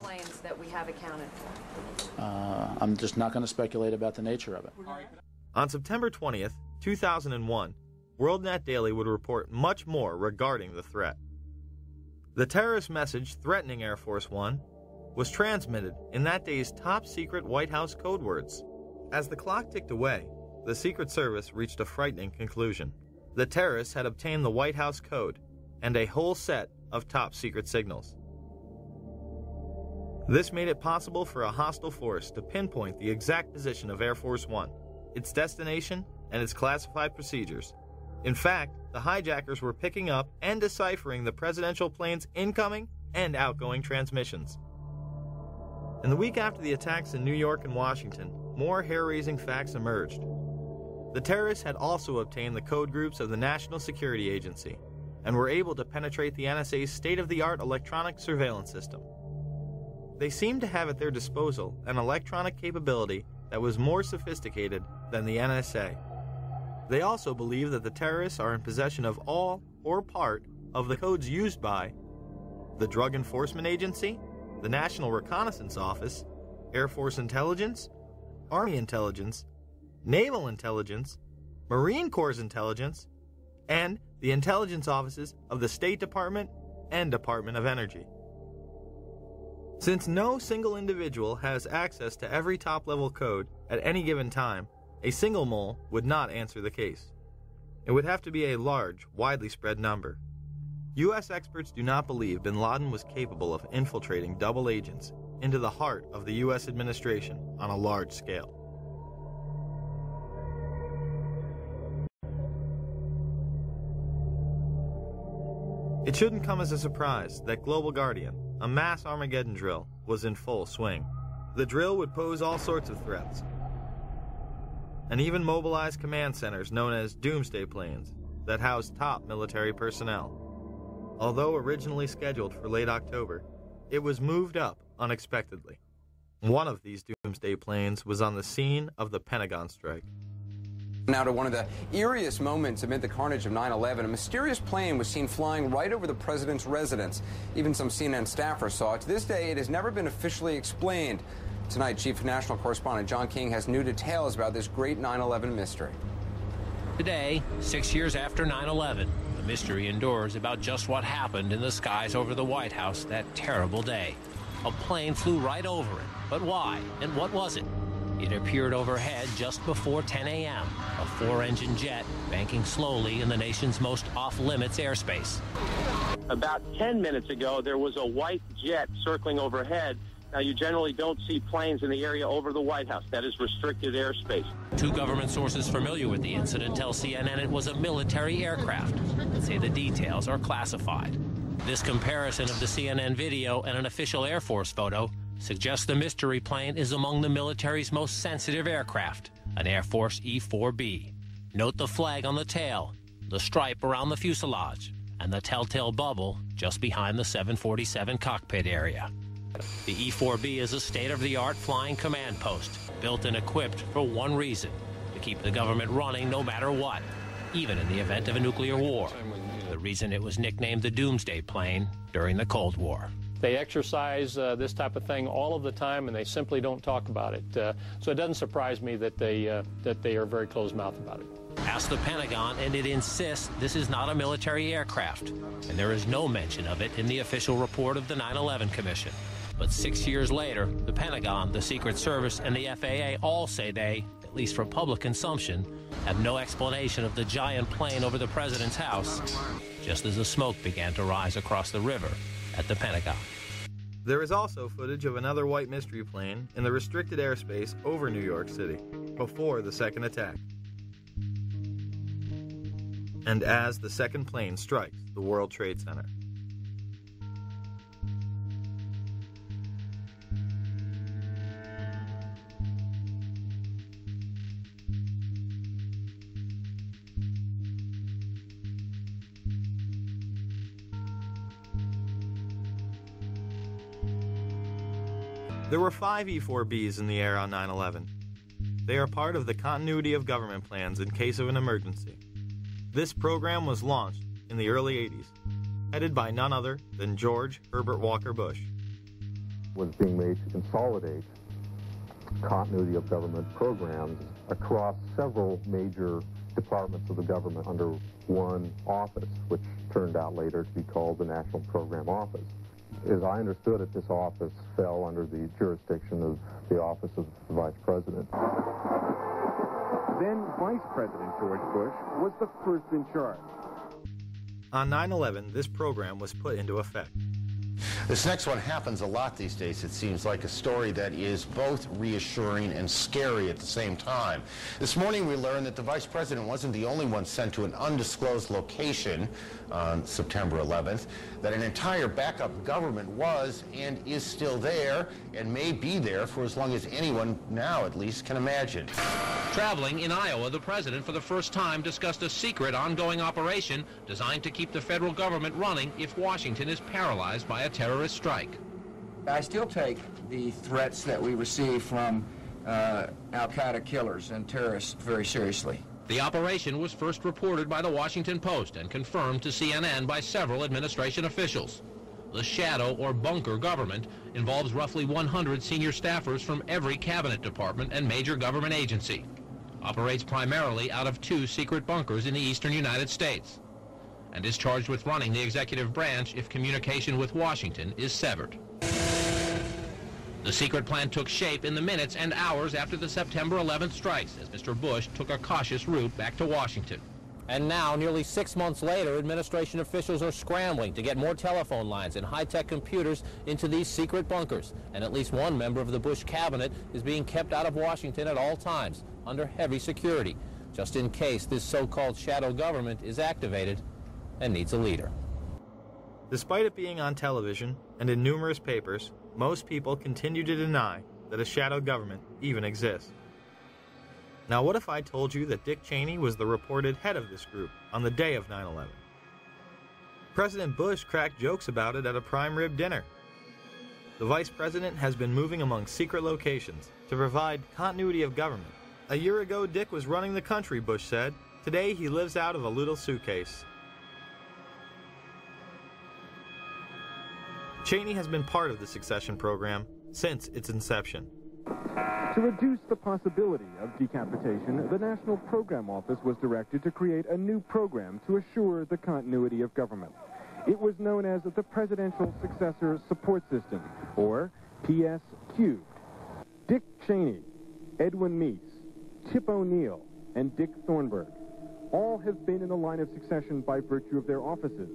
planes that we have accounted for? I'm just not going to speculate about the nature of it. On September 20th, 2001, WorldNet Daily would report much more regarding the threat. The terrorist message threatening Air Force One was transmitted in that day's top-secret White House code words. As the clock ticked away, the Secret Service reached a frightening conclusion. The terrorists had obtained the White House code and a whole set of top-secret signals. This made it possible for a hostile force to pinpoint the exact position of Air Force One, its destination, and its classified procedures. In fact, the hijackers were picking up and deciphering the presidential plane's incoming and outgoing transmissions. In the week after the attacks in New York and Washington, more hair-raising facts emerged. The terrorists had also obtained the code groups of the National Security Agency and were able to penetrate the NSA's state-of-the-art electronic surveillance system. They seemed to have at their disposal an electronic capability that was more sophisticated than the NSA. They also believe that the terrorists are in possession of all or part of the codes used by the Drug Enforcement Agency, the National Reconnaissance Office, Air Force Intelligence, Army Intelligence, Naval Intelligence, Marine Corps Intelligence, and the intelligence offices of the State Department and Department of Energy. Since no single individual has access to every top-level code at any given time, a single mole would not answer the case. It would have to be a large, widely spread number. U.S. experts do not believe bin Laden was capable of infiltrating double agents into the heart of the U.S. administration on a large scale. It shouldn't come as a surprise that Global Guardian, a mass Armageddon drill, was in full swing. The drill would pose all sorts of threats, and even mobilize command centers known as doomsday planes that housed top military personnel. Although originally scheduled for late October, it was moved up unexpectedly. One of these doomsday planes was on the scene of the Pentagon strike. Now to one of the eeriest moments amid the carnage of 9/11, a mysterious plane was seen flying right over the president's residence. Even some CNN staffers saw it. To this day, it has never been officially explained. Tonight, Chief National Correspondent John King has new details about this great 9/11 mystery. Today, 6 years after 9/11, the mystery endures about just what happened in the skies over the White House that terrible day. A plane flew right over it, but why, and what was it? It appeared overhead just before 10 a.m., a four-engine jet banking slowly in the nation's most off-limits airspace. About 10 minutes ago, there was a white jet circling overhead. Now, you generally don't see planes in the area over the White House. That is restricted airspace. Two government sources familiar with the incident tell CNN it was a military aircraft and say the details are classified. This comparison of the CNN video and an official Air Force photo suggests the mystery plane is among the military's most sensitive aircraft, an Air Force E-4B. Note the flag on the tail, the stripe around the fuselage, and the telltale bubble just behind the 747 cockpit area. The E-4B is a state-of-the-art flying command post, built and equipped for one reason: to keep the government running no matter what, even in the event of a nuclear war. The reason it was nicknamed the Doomsday Plane during the Cold War. They exercise this type of thing all of the time, and they simply don't talk about it. So it doesn't surprise me that they are very closed-mouthed about it. Ask the Pentagon, and it insists this is not a military aircraft, and there is no mention of it in the official report of the 9/11 Commission. But 6 years later, the Pentagon, the Secret Service, and the FAA all say they, at least for public consumption, have no explanation of the giant plane over the president's house, just as the smoke began to rise across the river at the Pentagon. There is also footage of another white mystery plane in the restricted airspace over New York City before the second attack. And as the second plane strikes the World Trade Center. There were 5 E-4Bs in the air on 9/11. They are part of the continuity of government plans in case of an emergency. This program was launched in the early 80s, headed by none other than George Herbert Walker Bush. was being made to consolidate continuity of government programs across several major departments of the government under one office, which turned out later to be called the National Program Office. As I understood it, this office fell under the jurisdiction of the Office of the Vice President. Then Vice President George Bush was the first in charge. On 9/11, this program was put into effect. This next one happens a lot these days. It seems like a story that is both reassuring and scary at the same time. This morning we learned that the Vice President wasn't the only one sent to an undisclosed location on September 11th, that an entire backup government was and is still there and may be there for as long as anyone now at least can imagine. Traveling in Iowa, the president for the first time discussed a secret ongoing operation designed to keep the federal government running if Washington is paralyzed by a terrorist strike. I still take the threats that we receive from al-Qaeda killers and terrorists very seriously. The operation was first reported by the Washington Post and confirmed to CNN by several administration officials. The shadow or bunker government involves roughly 100 senior staffers from every cabinet department and major government agency. Operates primarily out of 2 secret bunkers in the eastern United States, and is charged with running the executive branch if communication with Washington is severed. The secret plan took shape in the minutes and hours after the September 11th strikes, as Mr. Bush took a cautious route back to Washington. And now, nearly 6 months later, administration officials are scrambling to get more telephone lines and high-tech computers into these secret bunkers. And at least one member of the Bush cabinet is being kept out of Washington at all times, under heavy security, just in case this so-called shadow government is activated and needs a leader. Despite it being on television and in numerous papers, most people continue to deny that a shadow government even exists. Now, what if I told you that Dick Cheney was the reported head of this group on the day of 9/11? President Bush cracked jokes about it at a prime rib dinner. The vice president has been moving among secret locations to provide continuity of government. A year ago, Dick was running the country, Bush said. Today, he lives out of a little suitcase. Cheney has been part of the succession program since its inception. To reduce the possibility of decapitation, the National Program Office was directed to create a new program to assure the continuity of government. It was known as the Presidential Successor Support System, or PSQ. Dick Cheney, Edwin Meese, Tip O'Neill, and Dick Thornburg all have been in the line of succession by virtue of their offices.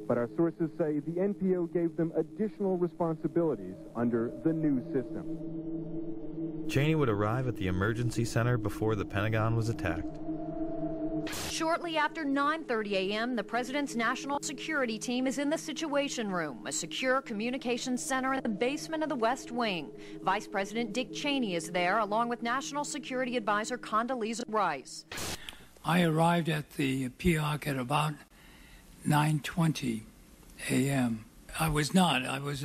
But our sources say the NPO gave them additional responsibilities under the new system. Cheney would arrive at the emergency center before the Pentagon was attacked. Shortly after 9:30 a.m., the president's national security team is in the Situation Room, a secure communications center in the basement of the West Wing. Vice President Dick Cheney is there, along with National Security Advisor Condoleezza Rice. I arrived at the PIOC at about 9:20 a.m. I was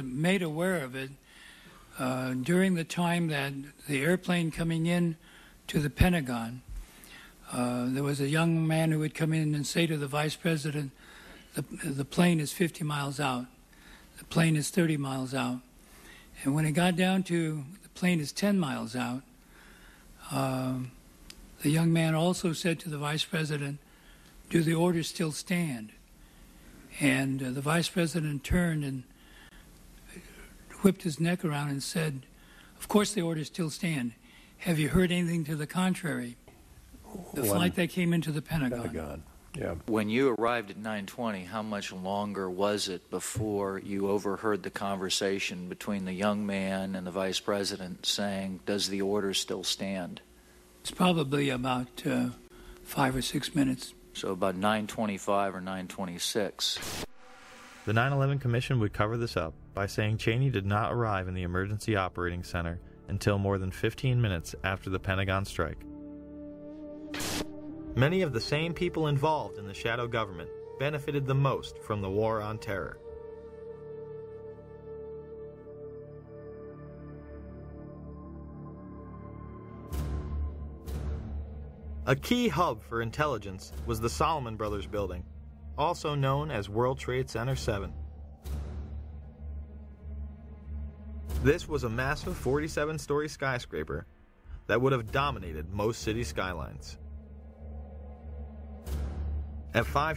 made aware of it during the time that the airplane coming in to the Pentagon. There was a young man who would come in and say to the vice president, the plane is 50 miles out. The plane is 30 miles out. And when it got down to the plane is 10 miles out, the young man also said to the vice president, do the orders still stand? And the vice president turned and whipped his neck around and said, of course the orders still stand. Have you heard anything to the contrary? The flight that came into the Pentagon. Yeah. When you arrived at 9:20, how much longer was it before you overheard the conversation between the young man and the vice president saying, does the order still stand? It's probably about 5 or 6 minutes. So about 9:25 or 9:26. The 9/11 Commission would cover this up by saying Cheney did not arrive in the emergency operating center until more than 15 minutes after the Pentagon strike. Many of the same people involved in the shadow government benefited the most from the war on terror. A key hub for intelligence was the Solomon Brothers building, also known as World Trade Center 7. This was a massive 47-story skyscraper that would have dominated most city skylines. At 5